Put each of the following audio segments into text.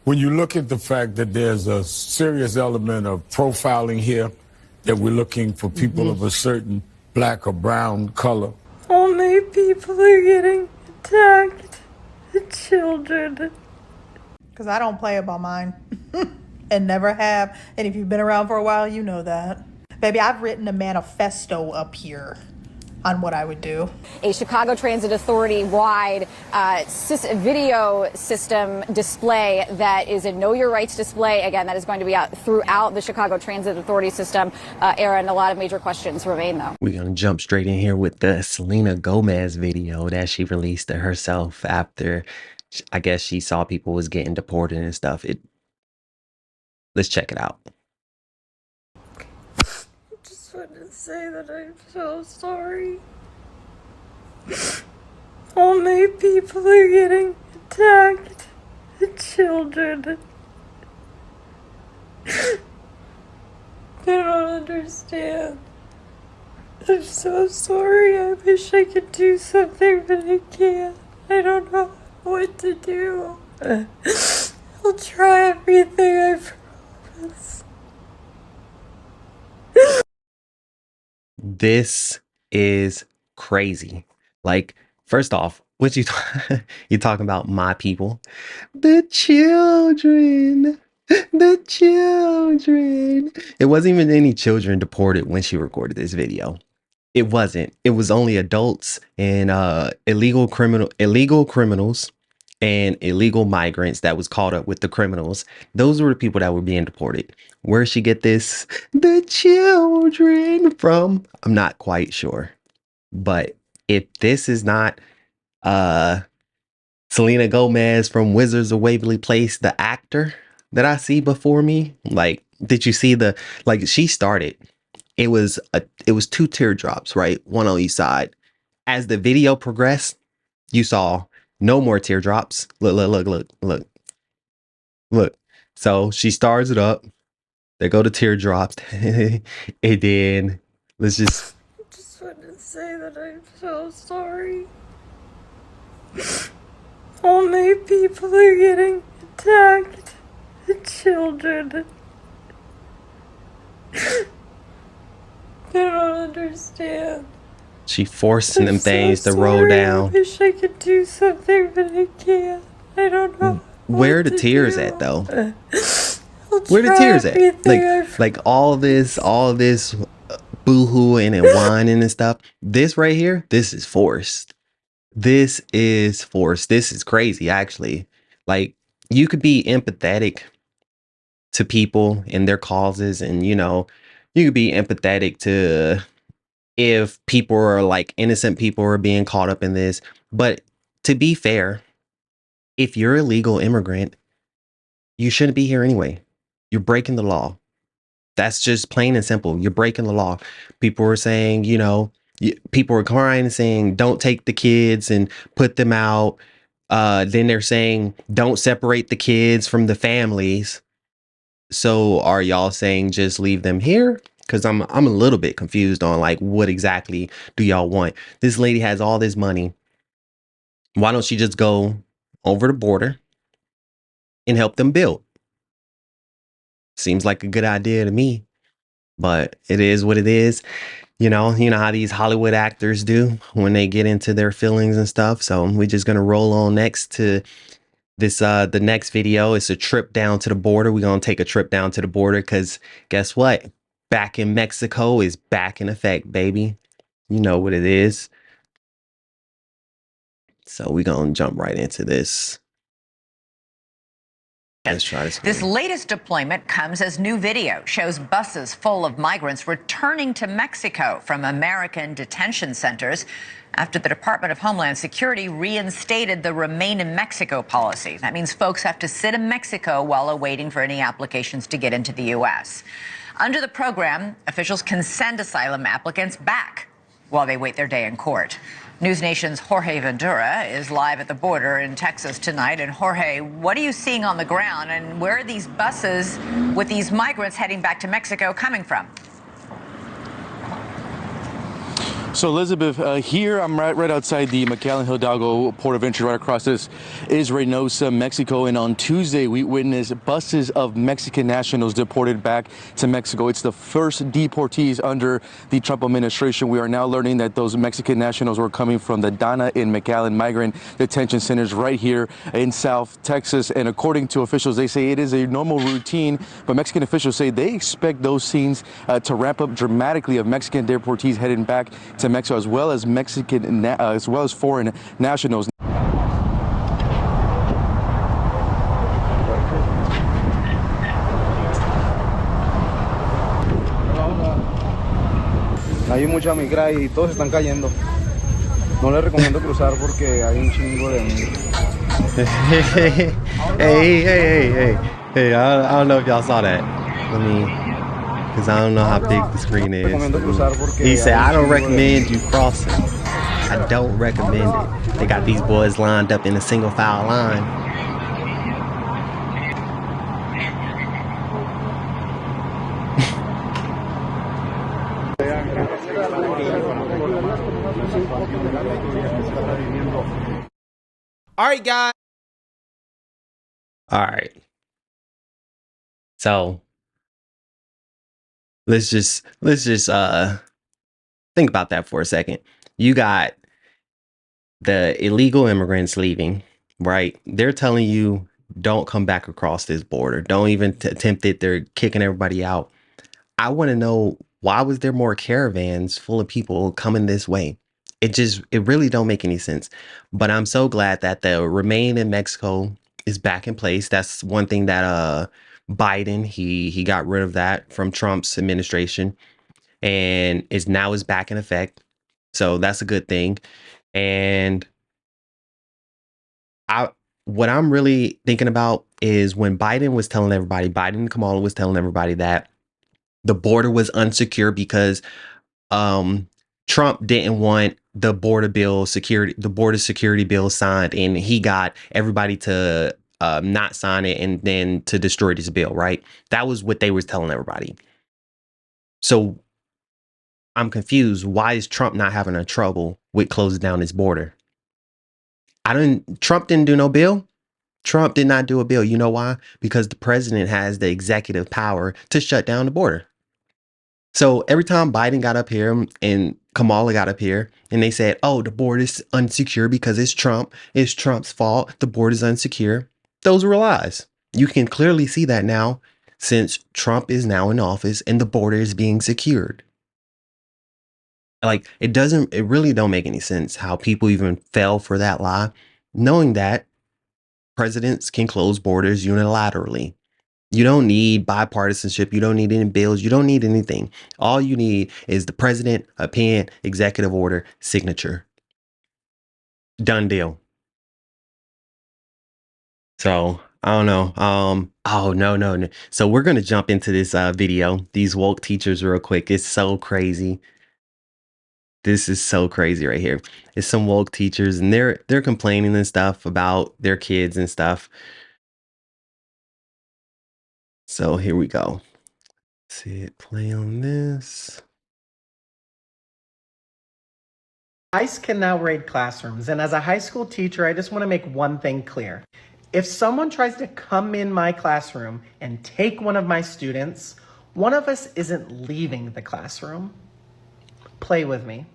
when you look at the fact that there's a serious element of profiling here, that we're looking for people of a certain black or brown color. Only people are getting attacked, the children. Because I don't play about mine. And never have. And if you've been around for a while, you know that. Baby, I've written a manifesto up here on what I would do. A Chicago Transit Authority-wide video system display that is a Know Your Rights display. Again, that is going to be out throughout the Chicago Transit Authority system. Aaron, a lot of major questions remain, though. We're going to jump straight in here with the Selena Gomez video that she released to herself after, I guess, she saw people was getting deported and stuff. Let's check it out. I just want to say that I'm so sorry. Only people are getting attacked, the children. I don't understand. I'm so sorry. I wish I could do something, but I can't. I don't know what to do. I'll try everything, I promise. This is crazy. Like, first off, what you talking about? My people, the children. The children. It wasn't even any children deported when she recorded this video. It wasn't. It was only adults and illegal criminals and illegal migrants that was caught up with the criminals. Those were the people that were being deported. Where she get this the children from, I'm not quite sure. But if this is not Selena Gomez from Wizards of Waverly Place, the actor that I see before me, like, did you see she started, it was 2 teardrops, right? One on each side. As the video progressed, you saw no more teardrops. Look. So she stars it up. There go the teardrops. And then let's just... I just want to say that I'm so sorry. Only people are getting attacked, the children. I don't understand. She forcing them things to roll down. I wish I could do something, but I can't. I don't know. Where are the tears at, though? Where the tears at? Like all this boo-hooing and whining and stuff. This right here, this is forced. This is forced. This is crazy, actually. Like, you could be empathetic to people and their causes, and you could be empathetic to if people are like innocent people are being caught up in this. But to be fair, if you're a legal immigrant, you shouldn't be here anyway. You're breaking the law. That's just plain and simple. You're breaking the law. People are saying, people are crying and saying, don't take the kids and put them out. Then they're saying, don't separate the kids from the families. So are y'all saying just leave them here? Because I'm a little bit confused on like what exactly do y'all want? This lady has all this money. Why don't she just go over the border and help them build? Seems like a good idea to me, but it is what it is. You know how these Hollywood actors do when they get into their feelings and stuff. So we're just gonna roll on next to this. The next video is a trip down to the border. We're gonna take a trip down to the border because guess what? Back in Mexico is back in effect, baby. You know what it is. So we're gonna jump right into this. Let's try this. This latest deployment comes as new video shows buses full of migrants returning to Mexico from American detention centers after the Department of Homeland Security reinstated the Remain in Mexico policy. That means folks have to sit in Mexico while awaiting for any applications to get into the U.S. Under the program, officials can send asylum applicants back while they wait their day in court. News Nation's Jorge Ventura is live at the border in Texas tonight. And Jorge, what are you seeing on the ground, and where are these buses with these migrants heading back to Mexico coming from? So Elizabeth, here I'm right outside the McAllen Hidalgo port of entry. Right across this is Reynosa, Mexico, and on Tuesday we witnessed buses of Mexican nationals deported back to Mexico. It's the first deportees under the Trump administration. We are now learning that those Mexican nationals were coming from the Donna and McAllen migrant detention centers right here in South Texas. And according to officials, they say it is a normal routine, but Mexican officials say they expect those scenes to ramp up dramatically of Mexican deportees heading back to Mexico, as well as as well as foreign nationals. Hay mucha migra y todos están cayendo. No les recomiendo cruzar porque hay un chingo de Hey, I don't know if y'all saw that. Let me, because I don't know how big the screen is. He said, I don't recommend you crossing. I don't recommend it. They got these boys lined up in a single file line. All right, guys. All right. So let's just think about that for a second. You got the illegal immigrants leaving, right? They're telling you don't come back across this border. Don't even attempt it. They're kicking everybody out. I want to know, why was there more caravans full of people coming this way? It really don't make any sense. But I'm so glad that the Remain in Mexico is back in place. That's one thing that Biden, he got rid of that from Trump's administration, and is back in effect. So that's a good thing. And what I'm really thinking about is when Biden was telling everybody, Biden and Kamala was telling everybody that the border was unsecure because Trump didn't want the border security bill signed, and he got everybody to not sign it and then to destroy this bill, right? That was what they was telling everybody. So I'm confused. Why is Trump not having a trouble with closing down his border? Trump didn't do no bill. Trump did not do a bill. You know why? Because the president has the executive power to shut down the border. So every time Biden got up here and Kamala got up here and they said, oh, the border is unsecure because it's Trump's fault. The border is unsecure. Those were lies. You can clearly see that now, since Trump is now in office and the border is being secured. Like, it really don't make any sense how people even fell for that lie, knowing that presidents can close borders unilaterally. You don't need bipartisanship. You don't need any bills. You don't need anything. All you need is the president, a pen, executive order, signature. Done deal. So I don't know. Oh, no. So we're going to jump into this video. These woke teachers real quick. It's so crazy. This is so crazy right here. It's some woke teachers and they're complaining and stuff about their kids and stuff. So here we go. Let's see it play on this. ICE can now raid classrooms, and as a high school teacher, I just want to make one thing clear. If someone tries to come in my classroom and take one of my students, one of us isn't leaving the classroom. Play with me.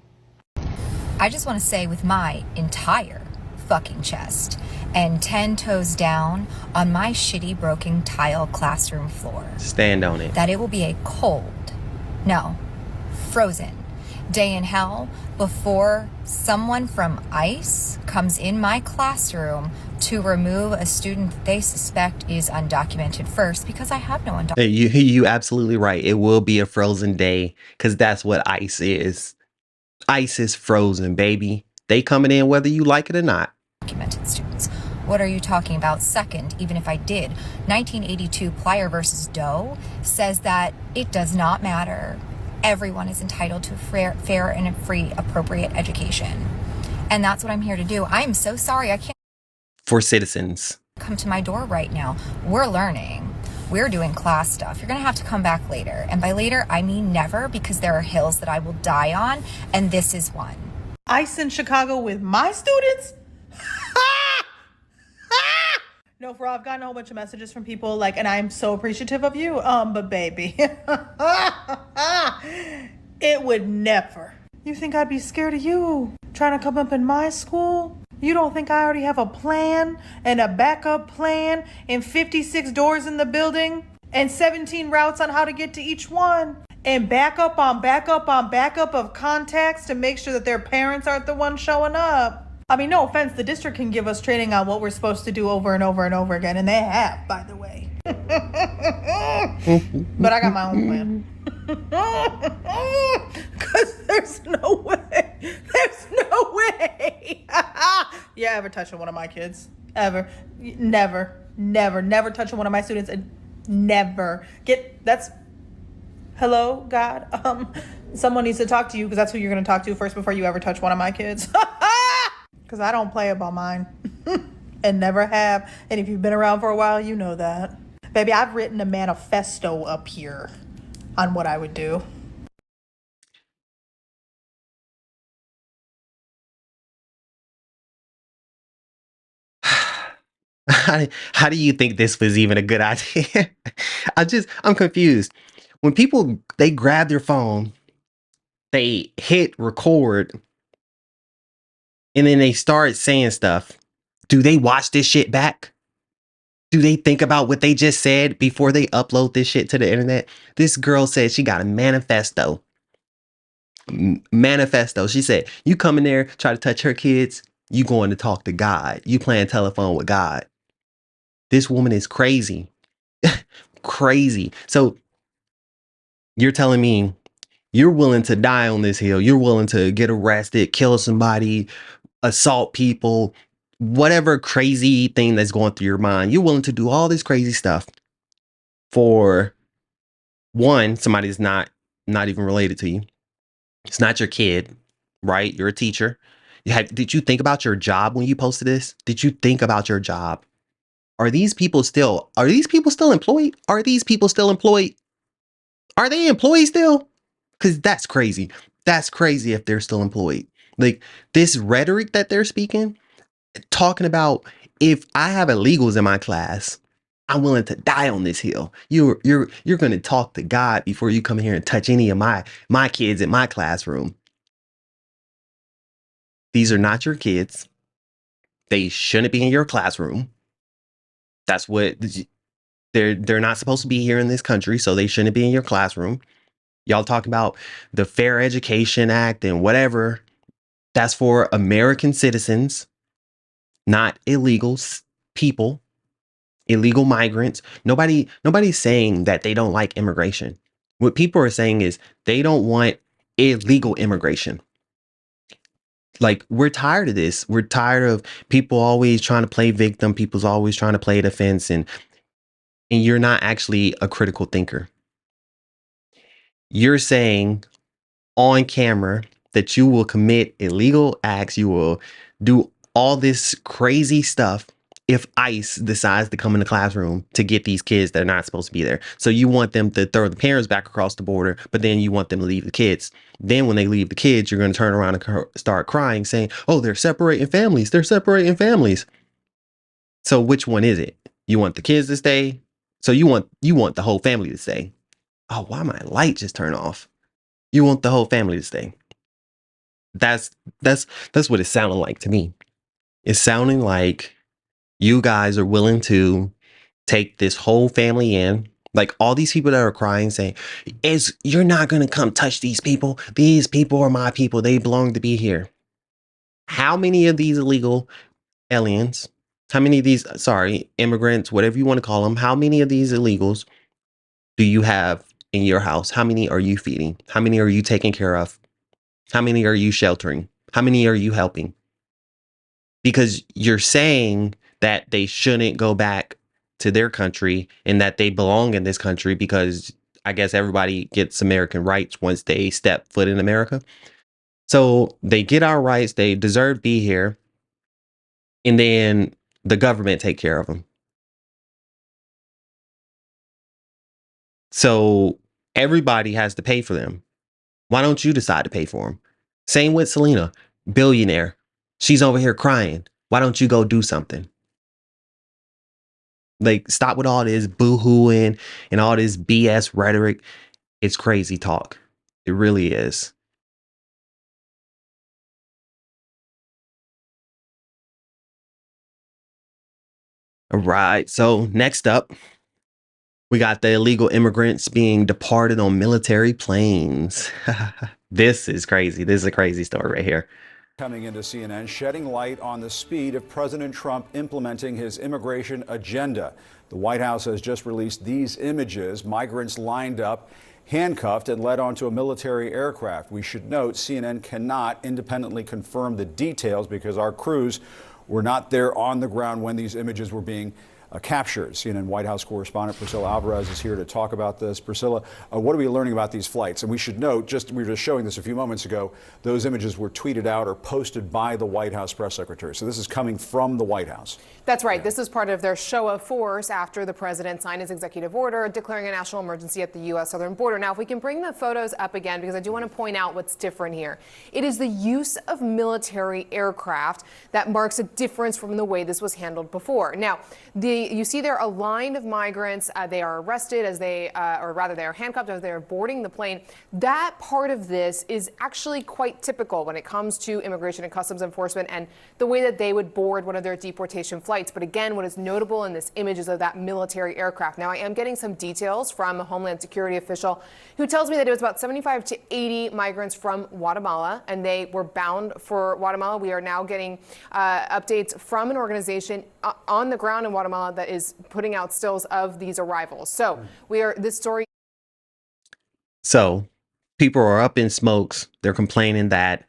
I just want to say with my entire fucking chest and 10 toes down on my shitty broken tile classroom floor, stand on it, that it will be a frozen day in hell before someone from ICE comes in my classroom to remove a student that they suspect is undocumented first, because I have no undocumented. You absolutely right. It will be a frozen day, because that's what ICE is. ICE is frozen, baby. They coming in whether you like it or not. Documented students. What are you talking about? Second, even if I did, 1982 Plyer versus Doe says that it does not matter. Everyone is entitled to a fair and a free, appropriate education. And that's what I'm here to do. I'm so sorry I can't. For citizens. Come to my door right now. We're learning. We're doing class stuff. You're going to have to come back later. And by later, I mean never, because there are hills that I will die on, and this is one. ICE in Chicago with my students? No, for real, I've gotten a whole bunch of messages from people, like, and I'm so appreciative of you, but baby, it would never. You think I'd be scared of you trying to come up in my school? You don't think I already have a plan and a backup plan and 56 doors in the building and 17 routes on how to get to each one and backup on backup on backup of contacts to make sure that their parents aren't the ones showing up? I mean, no offense, the district can give us training on what we're supposed to do over and over and over again, and they have, by the way. But I got my own plan. Because there's no way. There's no way. You ever touching one of my kids? Ever. Never touching one of my students. And never. Hello, God. Someone needs to talk to you, because that's who you're going to talk to first before you ever touch one of my kids. Because I don't play about mine. And never have. And if you've been around for a while, you know that. Baby, I've written a manifesto up here on what I would do. How do you think this was even a good idea? I'm confused. When people, they grab their phone, they hit record, and then they start saying stuff. Do they watch this shit back? Do they think about what they just said before they upload this shit to the internet? This girl said she got a manifesto. Manifesto. She said, you come in there, try to touch her kids, you going to talk to God. You playing telephone with God. This woman is crazy. Crazy. So you're telling me you're willing to die on this hill. You're willing to get arrested, kill somebody, assault people, whatever crazy thing that's going through your mind. You're willing to do all this crazy stuff for one, somebody that's not even related to you. It's not your kid, right? You're a teacher. Did you think about your job when you posted this? Did you think about your job? Are these people still employed? Are these people still employed? Are they employees still? Because that's crazy. That's crazy if they're still employed. Like, this rhetoric that they're speaking, talking about, if I have illegals in my class, I'm willing to die on this hill. You're going to talk to God before you come here and touch any of my kids in my classroom. These are not your kids. They shouldn't be in your classroom. That's what they're not supposed to be here in this country, so they shouldn't be in your classroom. Y'all talking about the Fair Education Act and whatever. That's for American citizens, not illegals, people, illegal migrants. Nobody's saying that they don't like immigration. What people are saying is they don't want illegal immigration. Like, we're tired of this. We're tired of people always trying to play victim. People's always trying to play defense, and you're not actually a critical thinker. You're saying on camera that you will commit illegal acts, you will do all this crazy stuff if ICE decides to come in the classroom to get these kids that are not supposed to be there. So you want them to throw the parents back across the border, but then you want them to leave the kids. Then when they leave the kids, you're going to turn around and start crying, saying, oh, they're separating families. They're separating families. So which one is it? You want the kids to stay? So you want the whole family to stay? Oh, why my light just turned off? You want the whole family to stay. That's what it sounded like to me. It's sounding like you guys are willing to take this whole family in. Like, all these people that are crying saying, you're not going to come touch these people. These people are my people. They belong to be here. How many of these illegal aliens, how many of these, immigrants, whatever you want to call them, how many of these illegals do you have in your house? How many are you feeding? How many are you taking care of? How many are you sheltering? How many are you helping? Because you're saying that they shouldn't go back to their country and that they belong in this country because I guess everybody gets American rights once they step foot in America. So they get our rights. They deserve to be here. And then the government take care of them. So everybody has to pay for them. Why don't you decide to pay for them? Same with Selena, billionaire. She's over here crying. Why don't you go do something? Like, stop with all this boo-hooing and all this BS rhetoric. It's crazy talk. It really is. All right. So next up, we got the illegal immigrants being deported on military planes. This is crazy. This is a crazy story right here. Coming into CNN, shedding light on the speed of President Trump implementing his immigration agenda. The White House has just released these images, migrants lined up, handcuffed, and led onto a military aircraft. We should note CNN cannot independently confirm the details because our crews were not there on the ground when these images were being captured. CNN White House correspondent Priscilla Alvarez is here to talk about this. Priscilla, what are we learning about these flights? And we should note, we were just showing this a few moments ago, those images were tweeted out or posted by the White House press secretary. So this is coming from the White House. That's right. This is part of their show of force after the president signed his executive order declaring a national emergency at the U.S. southern border. Now, if we can bring the photos up again, because I do want to point out what's different here. It is the use of military aircraft that marks a difference from the way this was handled before. Now, you see there a line of migrants. They are arrested as they are handcuffed as they are boarding the plane. That part of this is actually quite typical when it comes to immigration and customs enforcement and the way that they would board one of their deportation flights. But again, what is notable in this image is of that military aircraft. Now, I am getting some details from a Homeland Security official who tells me that it was about 75 to 80 migrants from Guatemala, and they were bound for Guatemala. We are now getting updates from an organization on the ground in Guatemala that is putting out stills of these arrivals. So this story. So people are up in smokes. They're complaining that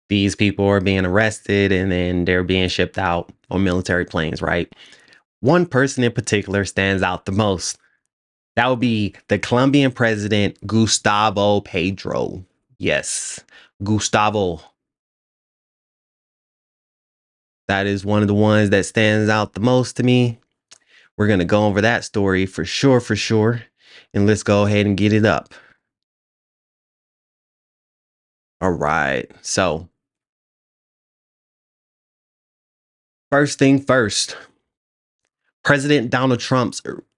these people are being arrested and then they're being shipped out on military planes, right? One person in particular stands out the most. That would be the Colombian president, Gustavo Petro. Yes, Gustavo. That is one of the ones that stands out the most to me. We're going to go over that story for sure. And let's go ahead and get it up. All right. So first thing first, President Donald Trump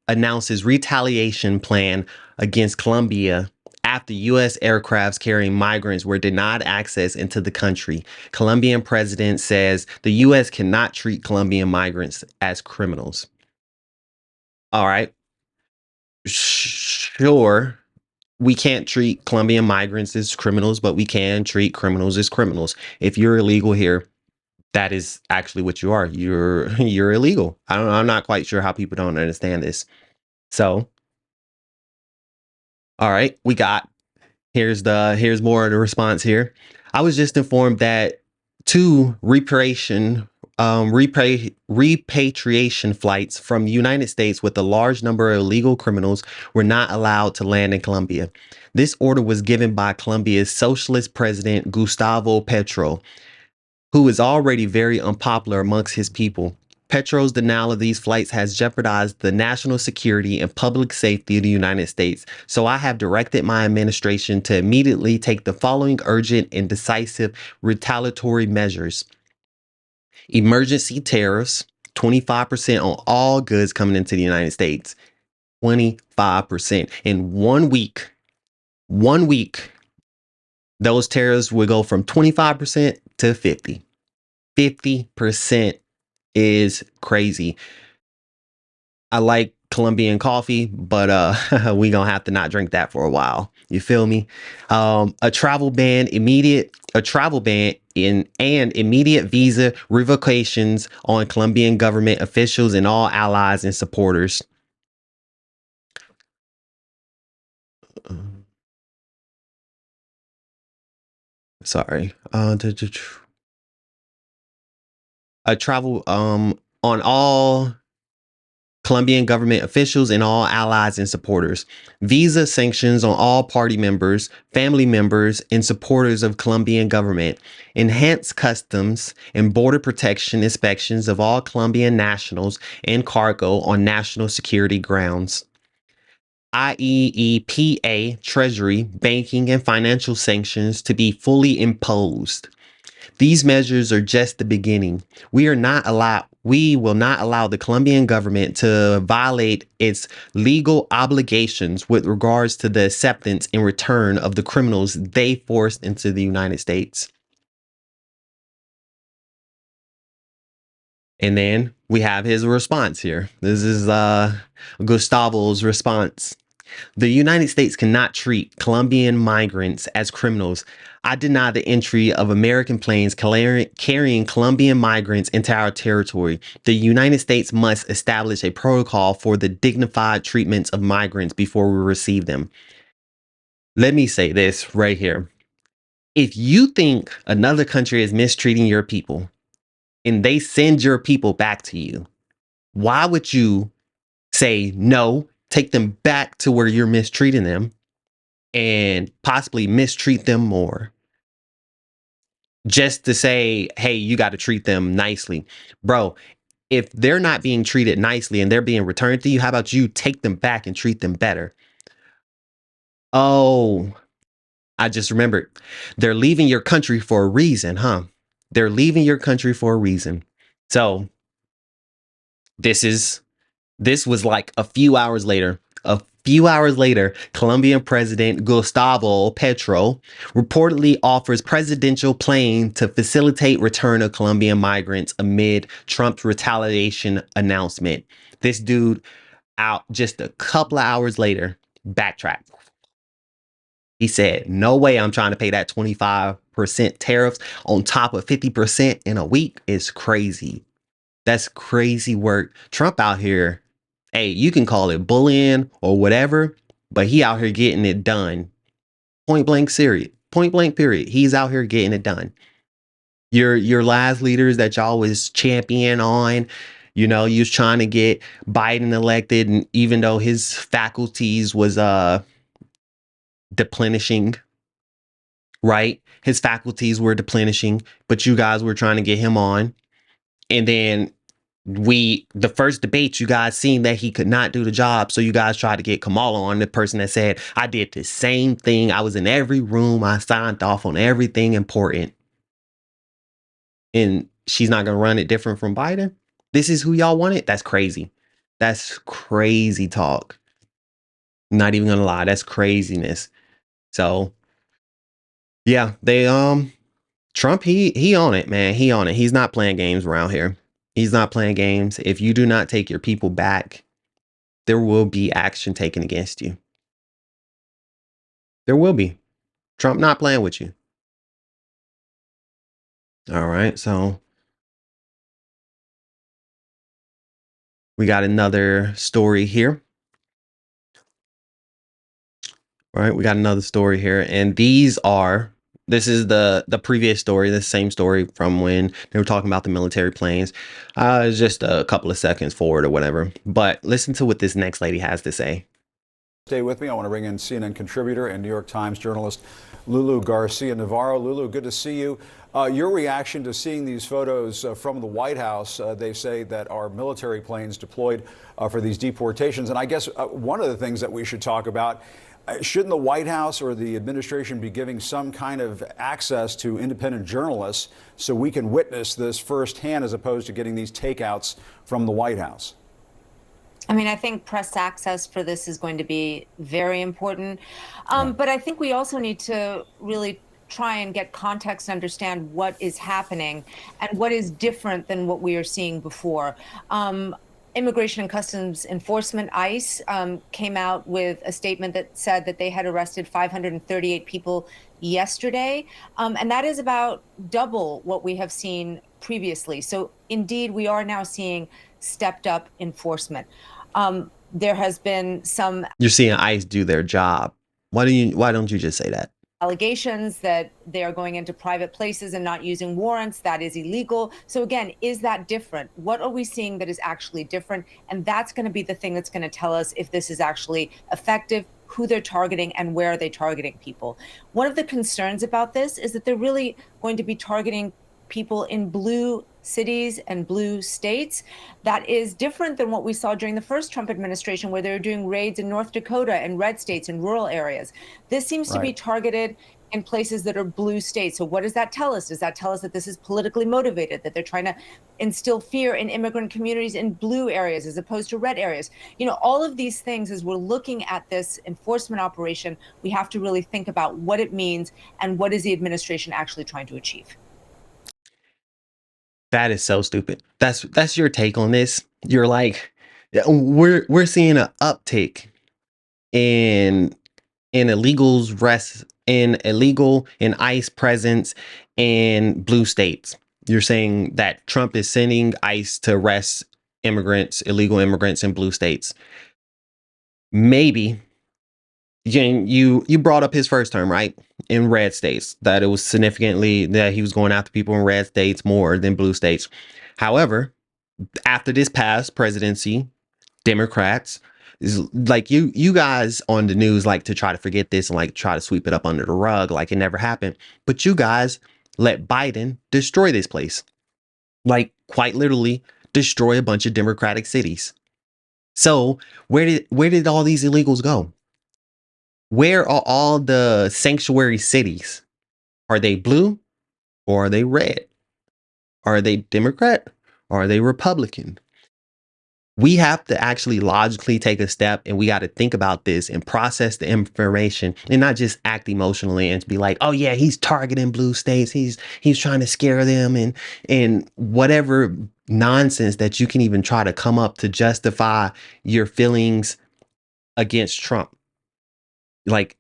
announces retaliation plan against Colombia after U.S. aircrafts carrying migrants were denied access into the country. Colombian president says the U.S. cannot treat Colombian migrants as criminals. All right. Sure, we can't treat Colombian migrants as criminals, but we can treat criminals as criminals. If you're illegal here, that is actually what you are. You're illegal. I'm not quite sure how people don't understand this. So, all right, here's more of the response here. I was just informed that two repatriation flights from the United States with a large number of illegal criminals were not allowed to land in Colombia. This order was given by Colombia's socialist president, Gustavo Petro, who is already very unpopular amongst his people. Petro's denial of these flights has jeopardized the national security and public safety of the United States. So I have directed my administration to immediately take the following urgent and decisive retaliatory measures. Emergency tariffs, 25% on all goods coming into the United States. 25%. In 1 week, those tariffs will go from 25% to 50. 50% is crazy. I like Colombian coffee, but we gonna have to not drink that for a while. You feel me? A travel ban and immediate visa revocations on Colombian government officials and all allies and supporters. Sorry. A travel on all Colombian government officials and all allies and supporters. Visa sanctions on all party members, family members, and supporters of Colombian government. Enhanced customs and border protection inspections of all Colombian nationals and cargo on national security grounds. IEEPA, Treasury, banking, and financial sanctions to be fully imposed. These measures are just the beginning. We will not allow the Colombian government to violate its legal obligations with regards to the acceptance and return of the criminals they forced into the United States. And then we have his response here. This is Gustavo's response. The United States cannot treat Colombian migrants as criminals. I deny the entry of American planes carrying Colombian migrants into our territory. The United States must establish a protocol for the dignified treatment of migrants before we receive them. Let me say this right here. If you think another country is mistreating your people and they send your people back to you, why would you say no, take them back to where you're mistreating them and possibly mistreat them more just to say, hey, you got to treat them nicely? Bro, if they're not being treated nicely and they're being returned to you, how about you take them back and treat them better? Oh, I just remembered. They're leaving your country for a reason, huh? They're leaving your country for a reason. So this was like a few hours later. Colombian President Gustavo Petro reportedly offers presidential plane to facilitate return of Colombian migrants amid Trump's retaliation announcement. This dude out just a couple of hours later, backtracked. He said, no way I'm trying to pay that 25% tariffs on top of 50% in a week. Is crazy. That's crazy work. Trump out here, hey, you can call it bullying or whatever, but he out here getting it done. Point blank period. He's out here getting it done. Your last leaders that y'all was champion on, you was trying to get Biden elected, and even though his faculties was deplenishing, right? His faculties were deplenishing, but you guys were trying to get him on. And then the first debate, you guys seen that he could not do the job. So you guys tried to get Kamala on, the person that said, I did the same thing. I was in every room. I signed off on everything important. And she's not going to run it different from Biden. This is who y'all wanted. That's crazy. That's crazy talk. Not even going to lie. That's craziness. So yeah, Trump, he on it, man. He on it. He's not playing games around here. He's not playing games. If you do not take your people back, there will be action taken against you. There will be. Trump not playing with you. All right, so we got another story here. All right, we got another story here, and this is the previous story, the same story from when they were talking about the military planes. It's just a couple of seconds forward or whatever. But listen to what this next lady has to say. Stay with me. I want to bring in CNN contributor and New York Times journalist Lulu Garcia Navarro. Lulu, good to see you. Your reaction to seeing these photos from the White House, they say that are military planes deployed for these deportations. And I guess one of the things that we should talk about, shouldn't the White House or the administration be giving some kind of access to independent journalists so we can witness this firsthand as opposed to getting these takeouts from the White House? I mean, I think press access for this is going to be very important. But I think we also need to really try and get context and understand what is happening and what is different than what we are seeing before. Immigration and Customs Enforcement, ICE, came out with a statement that said that they had arrested 538 people yesterday. And that is about double what we have seen previously. So indeed, we are now seeing stepped up enforcement. There has been some. You're seeing ICE do their job. Why don't you just say that? Allegations that they are going into private places and not using warrants. That is illegal. So again, is that different? What are we seeing that is actually different? And that's going to be the thing that's going to tell us if this is actually effective, who they're targeting, and where are they targeting people. One of the concerns about this is that they're really going to be targeting people in blue cities and blue states. That is different than what we saw during the first Trump administration, where they were doing raids in North Dakota and red states and rural areas. This seems to be targeted in places that are blue states. So what does that tell us? Does that tell us that this is politically motivated, that they're trying to instill fear in immigrant communities in blue areas as opposed to red areas? You know, all of these things, as we're looking at this enforcement operation, we have to really think about what it means and what is the administration actually trying to achieve. That is so stupid. That's your take on this. You're like, we're seeing an uptick in illegal and ICE presence in blue states. You're saying that Trump is sending ICE to arrest illegal immigrants in blue states. Maybe you brought up his first term, right? In red states, that it was significantly that he was going after people in red states more than blue states. However, after this past presidency, Democrats is like you guys on the news like to try to forget this and like try to sweep it up under the rug like it never happened. But you guys let Biden destroy this place, like quite literally destroy a bunch of Democratic cities. So where did all these illegals go? Where are all the sanctuary cities? Are they blue or are they red? Are they Democrat or are they Republican? We have to actually logically take a step, and we got to think about this and process the information and not just act emotionally and be like, oh yeah, he's targeting blue states. He's trying to scare them and whatever nonsense that you can even try to come up to justify your feelings against Trump. Like,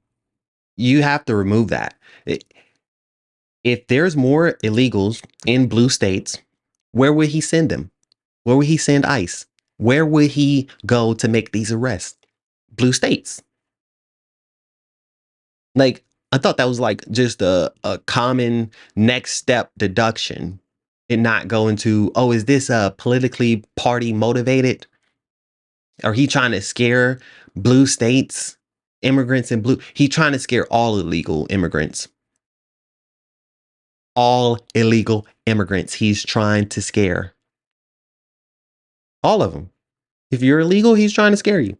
you have to remove that. If there's more illegals in blue states, where would he send them? Where would he send ICE? Where would he go to make these arrests? Blue states. Like, I thought that was like just a common next step deduction and not go into, oh, is this politically party motivated? Are he trying to scare blue states, immigrants in blue? He trying to scare all illegal immigrants. All illegal immigrants he's trying to scare. All of them. If you're illegal, he's trying to scare you.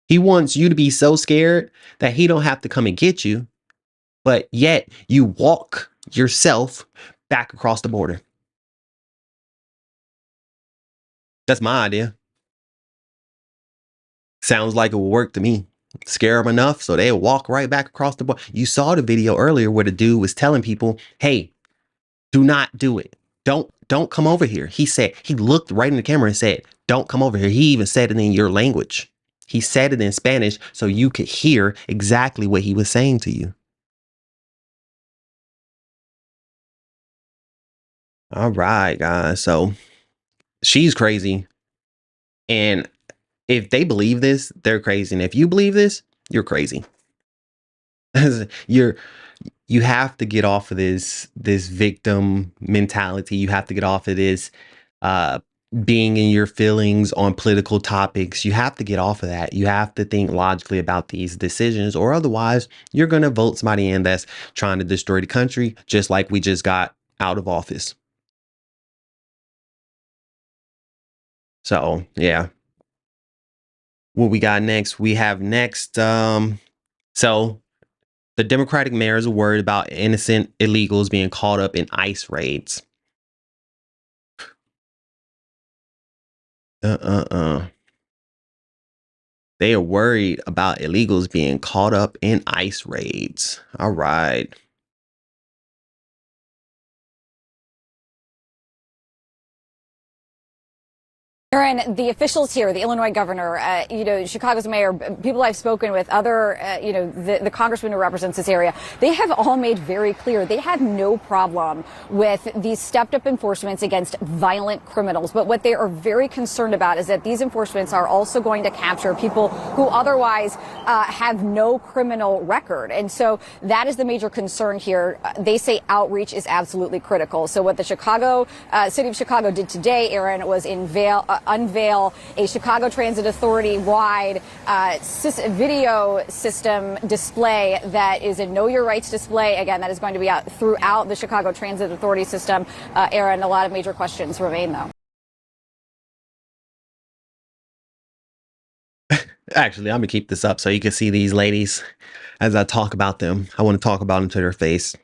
He wants you to be so scared that he don't have to come and get you, but yet you walk yourself back across the border. That's my idea. Sounds like it will work to me. Scare them enough so they'll walk right back across the border. You saw the video earlier where the dude was telling people, hey, do not do it. Don't come over here. He looked right in the camera and said, don't come over here. He even said it in your language. He said it in Spanish so you could hear exactly what he was saying to you. All right, guys. So she's crazy. And if they believe this, they're crazy. And if you believe this, you're crazy. You have to get off of this victim mentality. You have to get off of this being in your feelings on political topics. You have to get off of that. You have to think logically about these decisions, or otherwise you're going to vote somebody in that's trying to destroy the country, just like we just got out of office. So, yeah. What we got next? We have next. So the Democratic mayors are worried about innocent illegals being caught up in ICE raids. They are worried about illegals being caught up in ICE raids. All right. Aaron, the officials here, the Illinois governor, Chicago's mayor, people I've spoken with, other, the congressman who represents this area, they have all made very clear they have no problem with these stepped up enforcements against violent criminals. But what they are very concerned about is that these enforcements are also going to capture people who otherwise have no criminal record. And so that is the major concern here. They say outreach is absolutely critical. So what the city of Chicago did today, Aaron, was unveil a Chicago Transit Authority wide video system display that is a Know Your Rights display. Again, that is going to be out throughout the Chicago Transit Authority system. Aaron, a lot of major questions remain, though. Actually, I'm going to keep this up so you can see these ladies as I talk about them. I want to talk about them to their face.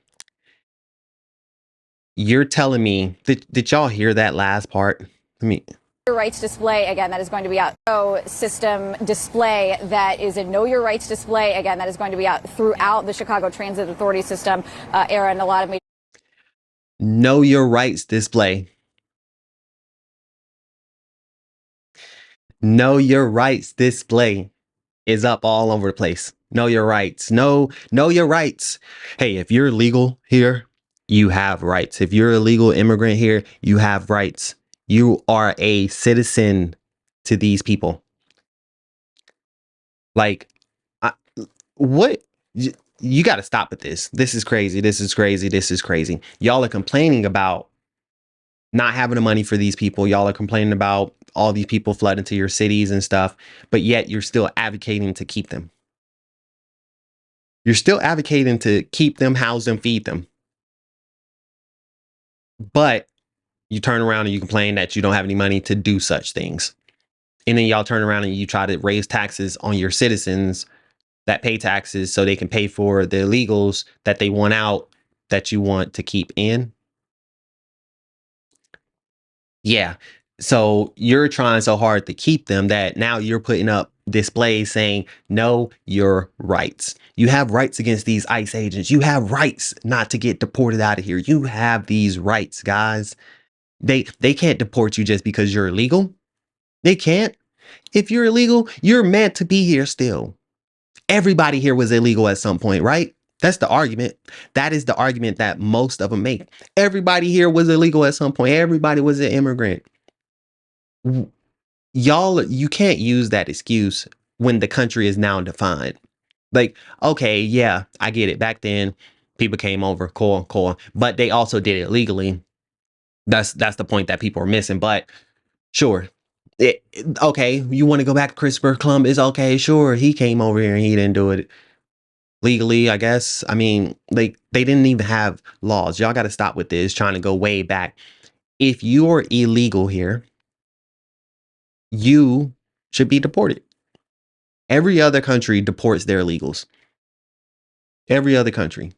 You're telling me, did y'all hear that last part? Your rights display, again, that is going to be out. System display that is a Know Your Rights display. Again, that is going to be out throughout the Chicago Transit Authority system. Aaron, a lot of Know Your Rights display. Know Your Rights display is up all over the place. Know your rights. Know your rights. Hey, if you're legal here, you have rights. If you're a legal immigrant here, you have rights. You are a citizen to these people. Like, what? You got to stop with this. This is crazy. This is crazy. This is crazy. Y'all are complaining about not having the money for these people. Y'all are complaining about all these people flooding to your cities and stuff, but yet you're still advocating to keep them. You're still advocating to keep them, house them, feed them. But you turn around and you complain that you don't have any money to do such things. And then y'all turn around and you try to raise taxes on your citizens that pay taxes so they can pay for the illegals that they want out, that you want to keep in. Yeah. So you're trying so hard to keep them that now you're putting up displays saying, know your rights. You have rights against these ICE agents. You have rights not to get deported out of here. You have these rights, guys. They can't deport you just because you're illegal. They can't. If you're illegal, you're meant to be here still. Everybody here was illegal at some point, right? That's the argument. That is the argument that most of them make. Everybody here was illegal at some point. Everybody was an immigrant. Y'all, you can't use that excuse when the country is now defined. Like, okay, yeah, I get it. Back then, people came over, cool. But they also did it legally. That's the point that people are missing. But sure. Okay, you want to go back to Christopher Columbus? Okay, sure. He came over here and he didn't do it legally, I guess. I mean, like, they didn't even have laws. Y'all got to stop with this, trying to go way back. If you're illegal here, you should be deported. Every other country deports their illegals. Every other country.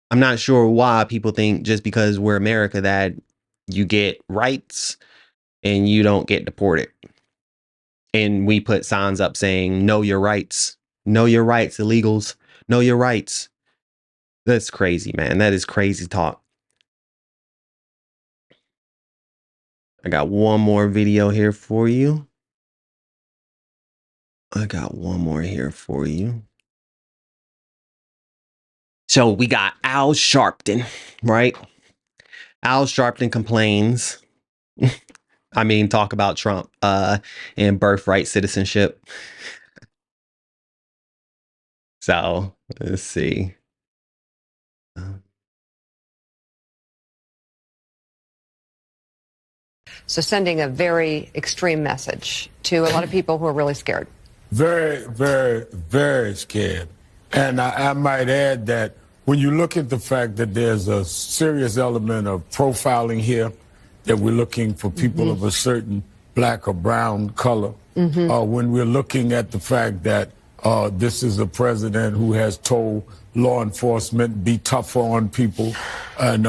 I'm not sure why people think just because we're America that you get rights and you don't get deported. And we put signs up saying, know your rights. Know your rights, illegals. Know your rights. That's crazy, man. That is crazy talk. I got one more video here for you. So we got Al Sharpton, right? Al Sharpton complains. I mean, talk about Trump and birthright citizenship. So let's see. So sending a very extreme message to a lot of people who are really scared. Very, very, very scared. And I might add that when you look at the fact that there's a serious element of profiling here, that we're looking for people of a certain black or brown color, when we're looking at the fact that this is a president who has told law enforcement be tougher on people and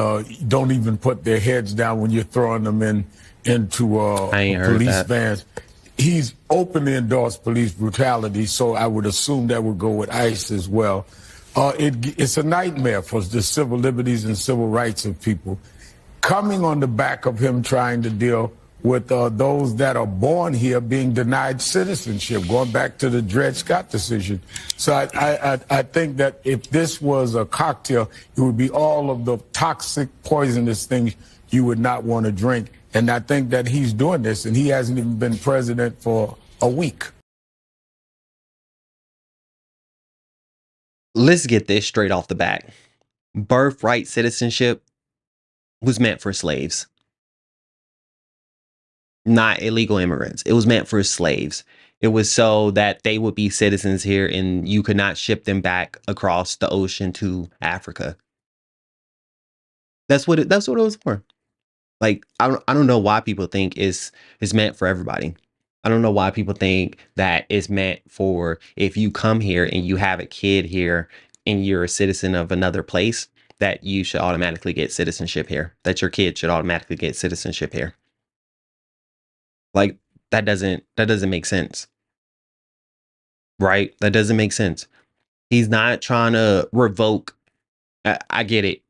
don't even put their heads down when you're throwing them into police vans. He's openly endorsed police brutality, so I would assume that would go with ICE as well. It's a nightmare for the civil liberties and civil rights of people. Coming on the back of him trying to deal with those that are born here being denied citizenship, going back to the Dred Scott decision. So I think that if this was a cocktail, it would be all of the toxic, poisonous things you would not want to drink. And I think that he's doing this, and he hasn't even been president for a week. let's get this straight off the bat. Birthright citizenship was meant for slaves, not illegal immigrants. It was meant for slaves. It was so that they would be citizens here and you could not ship them back across the ocean to Africa. That's what it was for. Like, I don't know why people think it's meant for everybody. I don't know why people think that it's meant for if you come here and you have a kid here and you're a citizen of another place, that you should automatically get citizenship here, that your kid should automatically get citizenship here. Like, that doesn't make sense. Right? That doesn't make sense. He's not trying to revoke. I get it.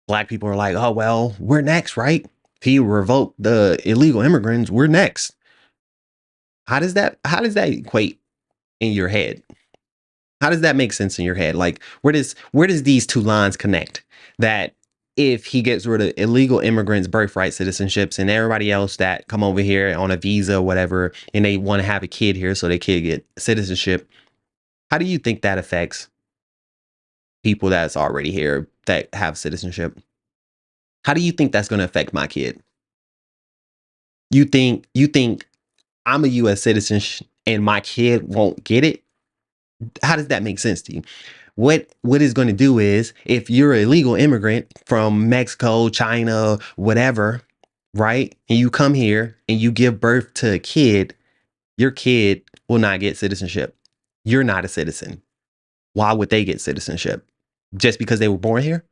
Black people are like, oh, well, we're next, right? If he revoked the illegal immigrants, we're next. How does that equate in your head? How does that make sense in your head? Like, where does these two lines connect? That if he gets rid of illegal immigrants, birthright citizenships, and everybody else that come over here on a visa or whatever, and they want to have a kid here so they kid get citizenship, how do you think that affects people that's already here that have citizenship? How do you think that's going to affect my kid? You think I'm a U.S. citizen and my kid won't get it? How does that make sense to you? What it's going to do is, if you're an illegal immigrant from Mexico, China, whatever, right? And you come here and you give birth to a kid, your kid will not get citizenship. You're not a citizen. Why would they get citizenship? Just because they were born here?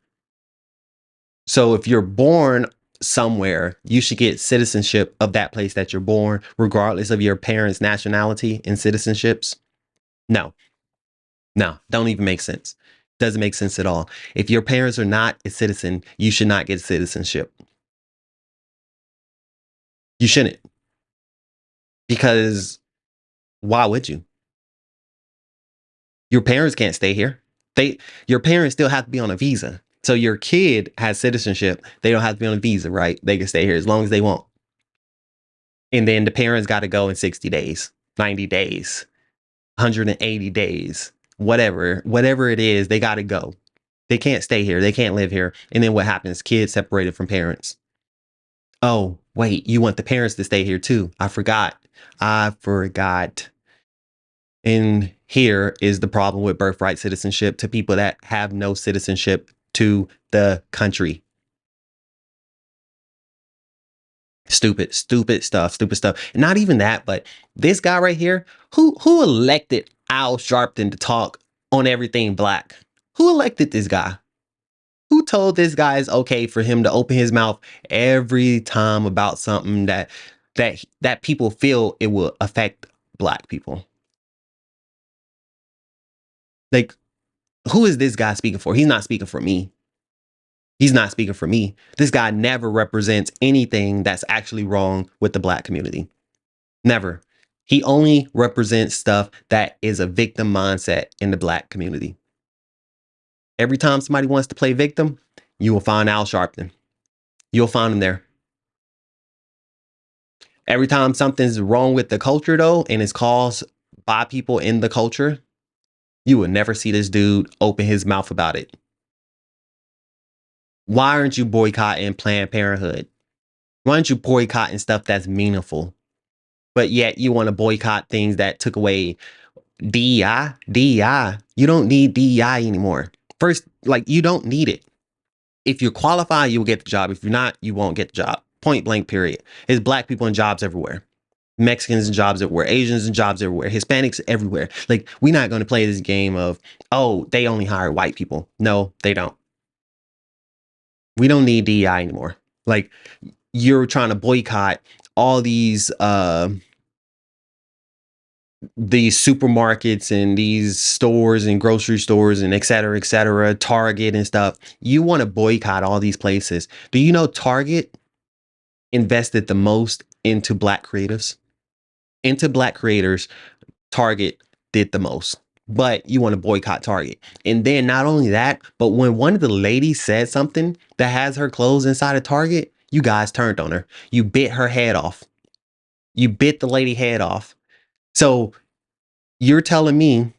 So if you're born somewhere, you should get citizenship of that place that you're born, regardless of your parents' nationality and citizenships. No, don't even make sense. Doesn't make sense at all. If your parents are not a citizen, you should not get citizenship. You shouldn't. Because why would you? Your parents can't stay here. Your parents still have to be on a visa. So your kid has citizenship. They don't have to be on a visa, right? They can stay here as long as they want. And then the parents got to go in 60 days, 90 days, 180 days, whatever it is, they got to go. They can't stay here. They can't live here. And then what happens? Kids separated from parents. Oh, wait, you want the parents to stay here too. I forgot. And here is the problem with birthright citizenship to people that have no citizenship to the country. Stupid stuff. Not even that, but this guy right here, who elected Al Sharpton to talk on everything black? Who elected this guy? Who told this guy it's okay for him to open his mouth every time about something that people feel it will affect black people? Like, who is this guy speaking for? He's not speaking for me. He's not speaking for me. This guy never represents anything that's actually wrong with the black community. Never. He only represents stuff that is a victim mindset in the black community. Every time somebody wants to play victim, you will find Al Sharpton. You'll find him there. Every time something's wrong with the culture, though, and it's caused by people in the culture, you will never see this dude open his mouth about it. Why aren't you boycotting Planned Parenthood? Why aren't you boycotting stuff that's meaningful? But yet you want to boycott things that took away DEI. You don't need DEI anymore. First, like, you don't need it. If you're qualified, you'll get the job. If you're not, you won't get the job. Point blank, period. There's black people in jobs everywhere. Mexicans in jobs everywhere. Asians in jobs everywhere. Hispanics everywhere. Like, we're not going to play this game of, oh, they only hire white people. No, they don't. We don't need DEI anymore. Like, you're trying to boycott all these supermarkets and these stores and grocery stores and et cetera, Target and stuff. You want to boycott all these places. Do you know Target invested the most into black creatives? Into black creators, Target did the most. But you want to boycott Target. And then not only that, but when one of the ladies said something that has her clothes inside of Target, you guys turned on her. You bit her head off. You bit the lady head off. So you're telling me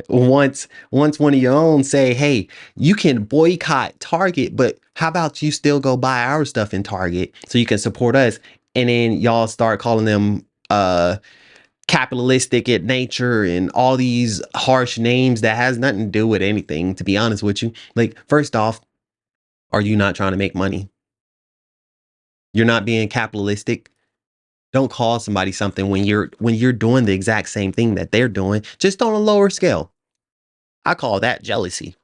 Once one of your own say, hey, you can boycott Target, but how about you still go buy our stuff in Target so you can support us? And then y'all start calling them capitalistic at nature and all these harsh names that has nothing to do with anything, to be honest with you. Like, first off, are you not trying to make money? You're not being capitalistic. Don't call somebody something when you're doing the exact same thing that they're doing, just on a lower scale. I call that jealousy.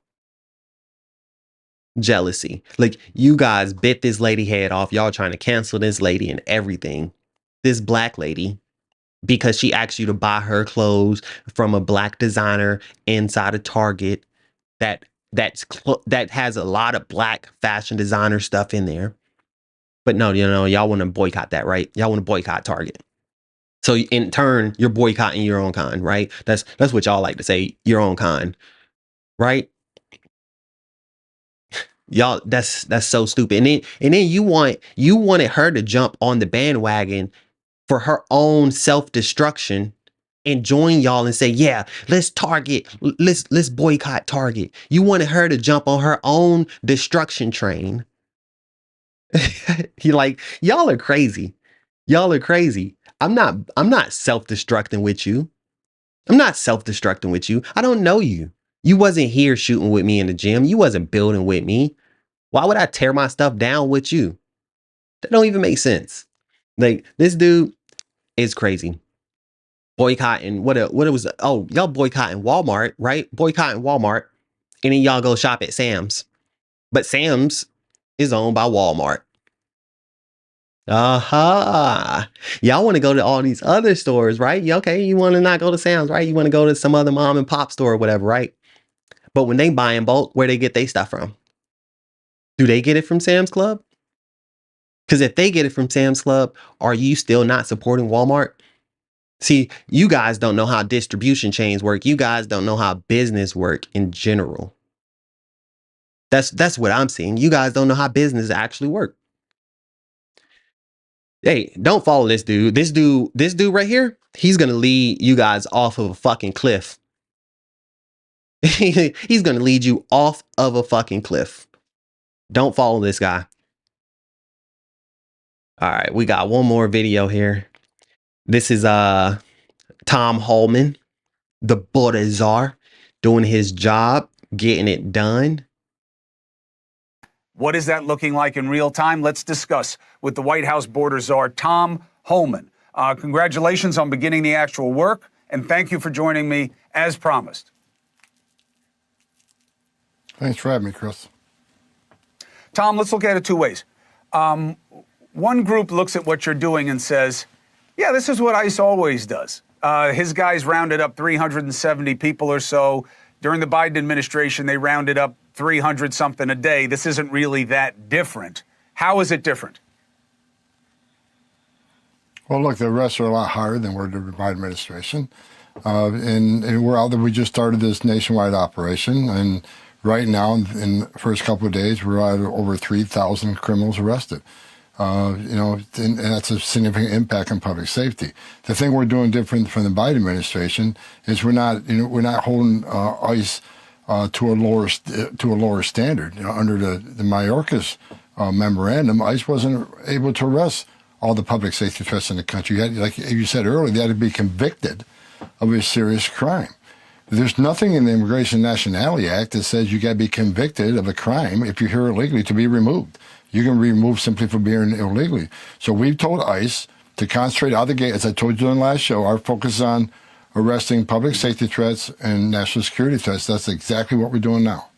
Jealousy. Like, you guys bit this lady head off. Y'all trying to cancel this lady and everything. This black lady, because she asked you to buy her clothes from a black designer inside a Target that has a lot of black fashion designer stuff in there. But no, y'all want to boycott that, right? Y'all want to boycott Target. So in turn, you're boycotting your own kind, right? That's what y'all like to say, your own kind, right? Y'all, that's so stupid. And then you wanted her to jump on the bandwagon for her own self-destruction and join y'all and say, yeah, let's boycott Target. You wanted her to jump on her own destruction train. Y'all are crazy. Y'all are crazy. I'm not self-destructing with you. I'm not self-destructing with you. I don't know you. You wasn't here shooting with me in the gym. You wasn't building with me. Why would I tear my stuff down with you? That don't even make sense. Like, this dude is crazy. Boycotting what it was. Oh, y'all boycotting Walmart, right? Boycotting Walmart, and then y'all go shop at Sam's. But Sam's is owned by Walmart. Aha. Y'all want to go to all these other stores, right? Okay, you want to not go to Sam's, right? You want to go to some other mom and pop store or whatever, right? But when they buy in bulk, where they get their stuff from? Do they get it from Sam's Club? Because if they get it from Sam's Club, are you still not supporting Walmart? See, you guys don't know how distribution chains work. You guys don't know how business work in general. That's what I'm seeing. You guys don't know how business actually work. Hey, don't follow this dude. This dude right here, he's going to lead you guys off of a fucking cliff. He's going to lead you off of a fucking cliff. Don't follow this guy. All right, we got one more video here. This is Tom Homan, the border czar, doing his job, getting it done. What is that looking like in real time? Let's discuss with the White House border czar, Tom Homan. Congratulations on beginning the actual work, and thank you for joining me as promised. Thanks for having me, Chris. Tom, let's look at it two ways. One group looks at what you're doing and says, yeah, this is what ICE always does. His guys rounded up 370 people or so. During the Biden administration, they rounded up 300 something a day. This isn't really that different. How is it different? Well, look, the arrests are a lot higher than were the Biden administration. And we're out there. We just started this nationwide operation. And right now, in the first couple of days, we're at over 3,000 criminals arrested. And that's a significant impact on public safety. The thing we're doing different from the Biden administration is we're not holding ICE to a lower standard. Under the Mayorkas memorandum, ICE wasn't able to arrest all the public safety threats in the country. Like you said earlier, they had to be convicted of a serious crime. There's nothing in the Immigration and Nationality Act that says you got to be convicted of a crime if you're here illegally to be removed. You can be removed simply for being illegally. So we've told ICE to concentrate out of the gate. As I told you in the last show, our focus is on arresting public safety threats and national security threats. That's exactly what we're doing now.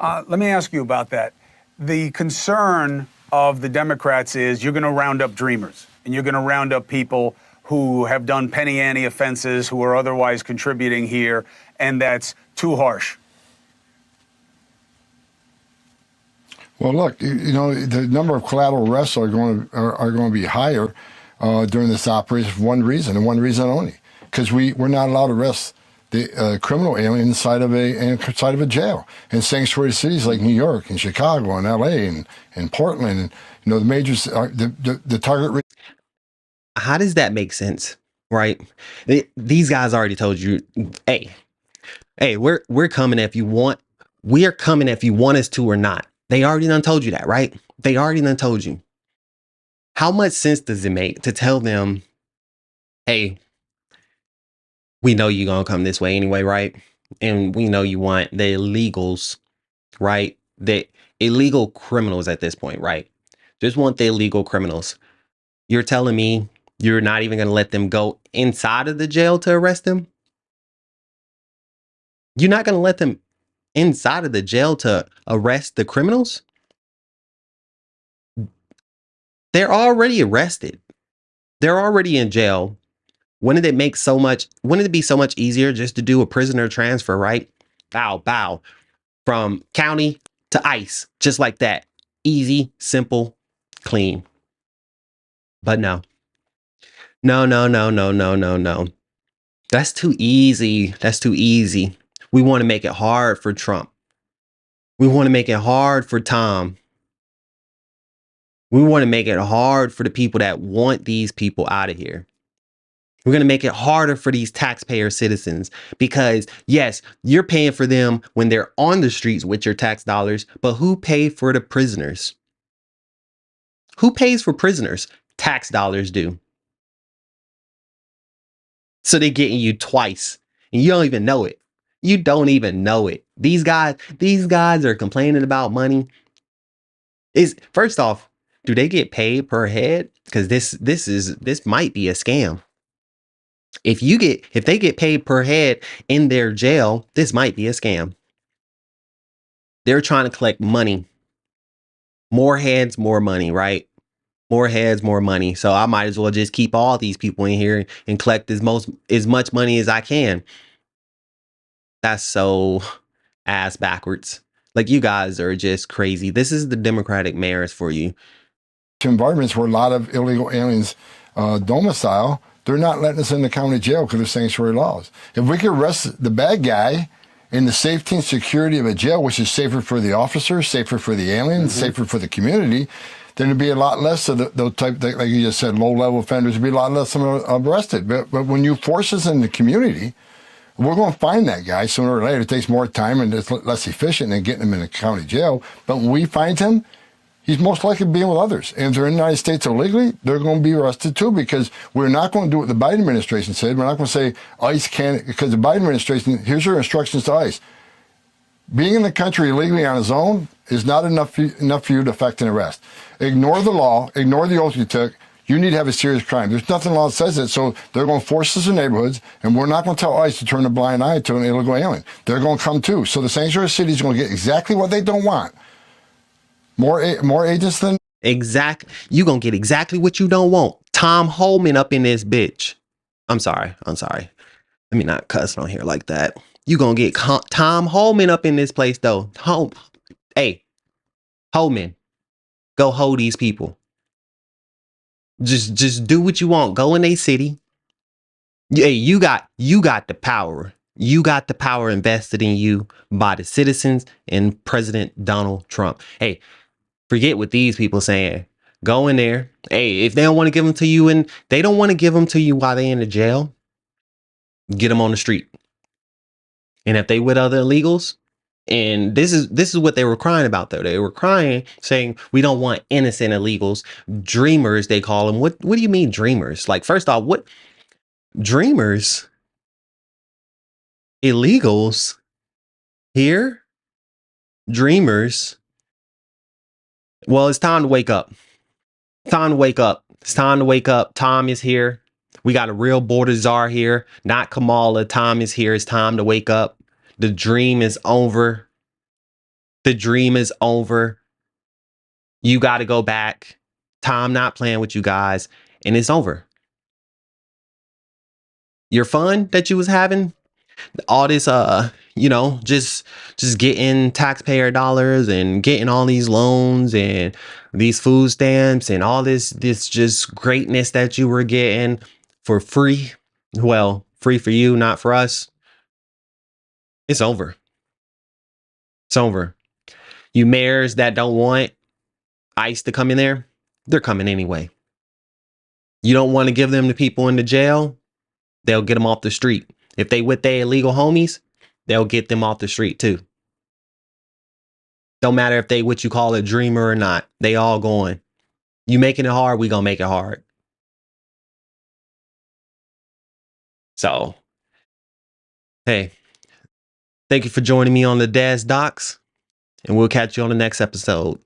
Let me ask you about that. The concern of the Democrats is you're going to round up dreamers and you're going to round up people who have done penny ante offenses, who are otherwise contributing here, and that's too harsh. Well, look, the number of collateral arrests are going to be higher during this operation for one reason, and one reason only, because we're not allowed to arrest the criminal alien inside of a jail in sanctuary cities like New York and Chicago and L.A. and Portland, and the majors. The target. How does that make sense, right? These guys already told you, hey, Hey, we're coming if you want. We are coming if you want us to or not. They already done told you that, right? They already done told you. How much sense does it make to tell them, hey, we know you're gonna come this way anyway, right? And we know you want the illegals, right? The illegal criminals at this point, right? Just want the illegal criminals. You're telling me you're not even gonna let them go inside of the jail to arrest them? You're not gonna let them inside of the jail to arrest the criminals? They're already arrested. They're already in jail. Wouldn't it be so much easier just to do a prisoner transfer, right? Bow, from county to ICE, just like that. Easy, simple, clean. But no. No, no, no, no, no, no, no. That's too easy. That's too easy. We want to make it hard for Trump. We want to make it hard for Tom. We want to make it hard for the people that want these people out of here. We're going to make it harder for these taxpayer citizens because, yes, you're paying for them when they're on the streets with your tax dollars, but who paid for the prisoners? Who pays for prisoners? Tax dollars do. So they're getting you twice and you don't even know it. You don't even know it. These guys are complaining about money. First off, do they get paid per head? Because this might be a scam. If they get paid per head in their jail, this might be a scam. They're trying to collect money. More heads, more money, right? More heads, more money. So I might as well just keep all these people in here and collect as much money as I can. That's so ass backwards. Like, you guys are just crazy. This is the Democratic mayors for you. Environments where a lot of illegal aliens domicile, they're not letting us in the county jail because of sanctuary laws. If we could arrest the bad guy in the safety and security of a jail, which is safer for the officers, safer for the aliens, safer for the community, then there'd be a lot less of those type, like you just said, low-level offenders would be a lot less of them arrested. But when you force us in the community, we're going to find that guy sooner or later. It takes more time and it's less efficient than getting him in a county jail. But when we find him, he's most likely being with others. And if they're in the United States illegally, they're going to be arrested too, because we're not going to do what the Biden administration said. We're not going to say ICE can't, because the Biden administration, here's your instructions to ICE. Being in the country illegally on his own is not enough for you to effect an arrest. Ignore the law, ignore the oath you took. You need to have a serious crime. There's nothing in the law that says it, so they're going to force us in neighborhoods, and we're not going to tell ICE to turn a blind eye to an illegal alien. They're going to come too. So the sanctuary city is going to get exactly what they don't want. More agents than... You going to get exactly what you don't want. Tom Homan up in this bitch. I'm sorry. Let me not cuss on here like that. You going to get Tom Homan up in this place, though. Hey, Homan, go hold these people. Just do what you want. Go in a city. Hey, you got the power. You got the power invested in you by the citizens and President Donald Trump. Hey, forget what these people saying. Go in there. Hey, if they don't want to give them to you and they don't want to give them to you while they in the jail, get them on the street. And if they with other illegals, and this is what they were crying about, though. They were crying, saying, we don't want innocent illegals. Dreamers, they call them. What do you mean dreamers? Like, first off, what dreamers? Illegals here? Dreamers? Well, it's time to wake up. It's time to wake up. It's time to wake up. Tom is here. We got a real border czar here, not Kamala. Tom is here. It's time to wake up. The dream is over. The dream is over. You got to go back. Tom not playing with you guys, and it's over. Your fun that you was having, all this, just getting taxpayer dollars and getting all these loans and these food stamps and all this just greatness that you were getting for free. Well, free for you, not for us. It's over. It's over. You mayors that don't want ICE to come in there, they're coming anyway. You don't want to give them to people in the jail, they'll get them off the street. If they with their illegal homies, they'll get them off the street too. Don't matter if they what you call a dreamer or not. They all going. You making it hard, we gonna make it hard. So, hey, thank you for joining me on the Daz Docs, and we'll catch you on the next episode.